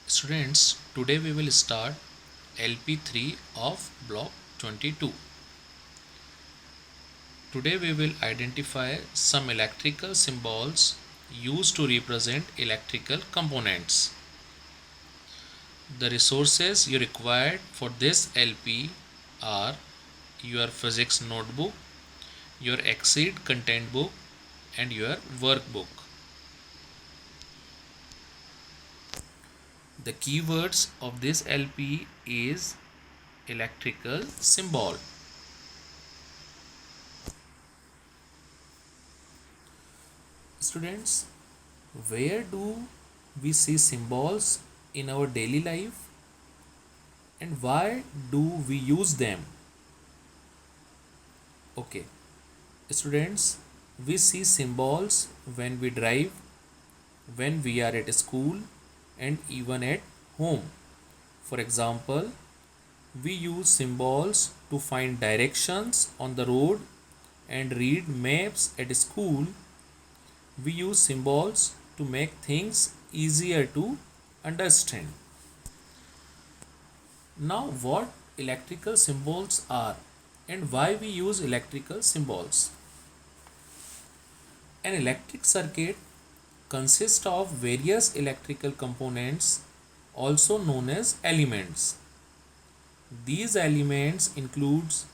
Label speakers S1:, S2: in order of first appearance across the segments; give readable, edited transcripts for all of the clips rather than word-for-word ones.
S1: Students, today we will start LP3 of block 22. Today we will identify some electrical symbols used to represent electrical components. The resources you required for this LP are your physics notebook, your Exceed content book and your workbook. The keywords of this LP is electrical symbol. Students, where do we see symbols in our daily life and why do we use them? Okay, students, we see symbols when we drive, when we are at school and even at home. For example, we use symbols to find directions on the road and read maps at school. We use symbols to make things easier to understand. Now, what electrical symbols are and why we use electrical symbols? An electric circuit consists of various electrical components, also known as elements. These elements includes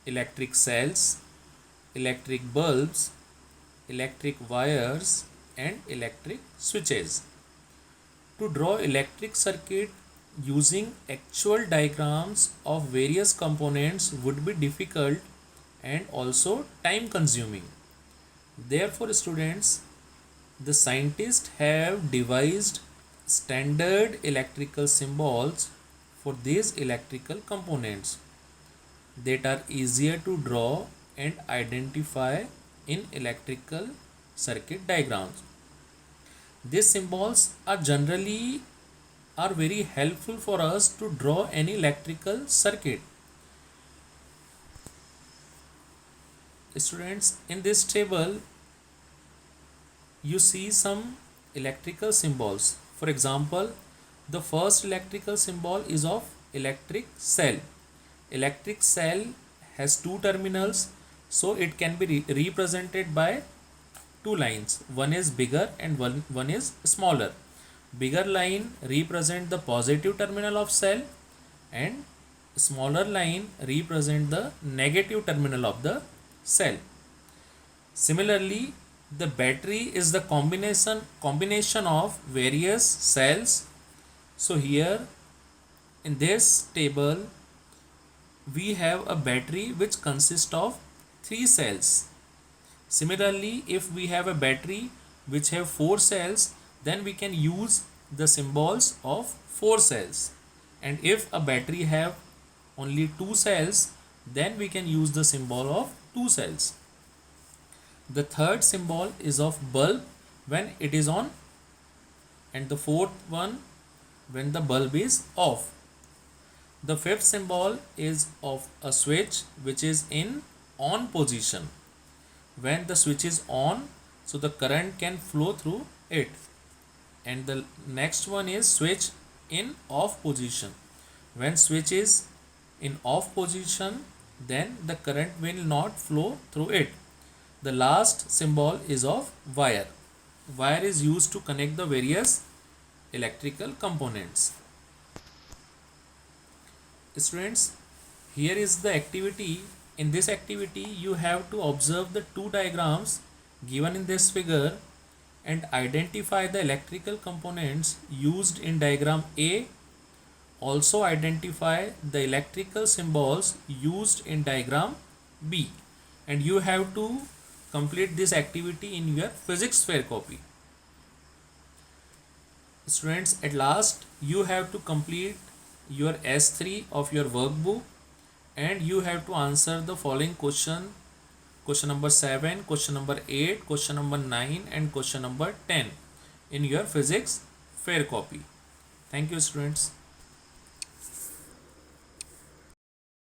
S1: electric cells, electric bulbs, electric wires and electric switches. To draw electric circuit using actual diagrams of various components would be difficult and also time consuming. Therefore, students, the scientists have devised standard electrical symbols for these electrical components that are easier to draw and identify in electrical circuit diagrams. These symbols are very helpful for us to draw any electrical circuit. Students, in this table you see some electrical symbols. For example, the first electrical symbol is of electric cell. Electric cell has two terminals, so it can be represented by two lines. One is bigger and one is smaller. Bigger line represent the positive terminal of cell and smaller line represent the negative terminal of the cell. Similarly, the battery is the combination of various cells. So here in this table we have a battery which consists of three cells. Similarly, if we have a battery which have four cells, then we can use the symbols of four cells. And if a battery have only two cells, then we can use the symbol of two cells. The third symbol is of bulb when it is on, and the fourth one when the bulb is off. The fifth symbol is of a switch which is in on position. When the switch is on, so the current can flow through it. And the next one is switch in off position. When switch is in off position, then the current will not flow through it. The last symbol is of wire. Wire is used to connect the various electrical components. Students, here is the activity. In this activity, you have to observe the two diagrams given in this figure and identify the electrical components used in diagram A. Also identify the electrical symbols used in diagram B. And you have to complete this activity in your physics fair copy. Students, at last you have to complete your S3 of your workbook and you have to answer the following question number 7, question number 8, question number 9 and question number 10 in your physics fair copy. Thank you, students.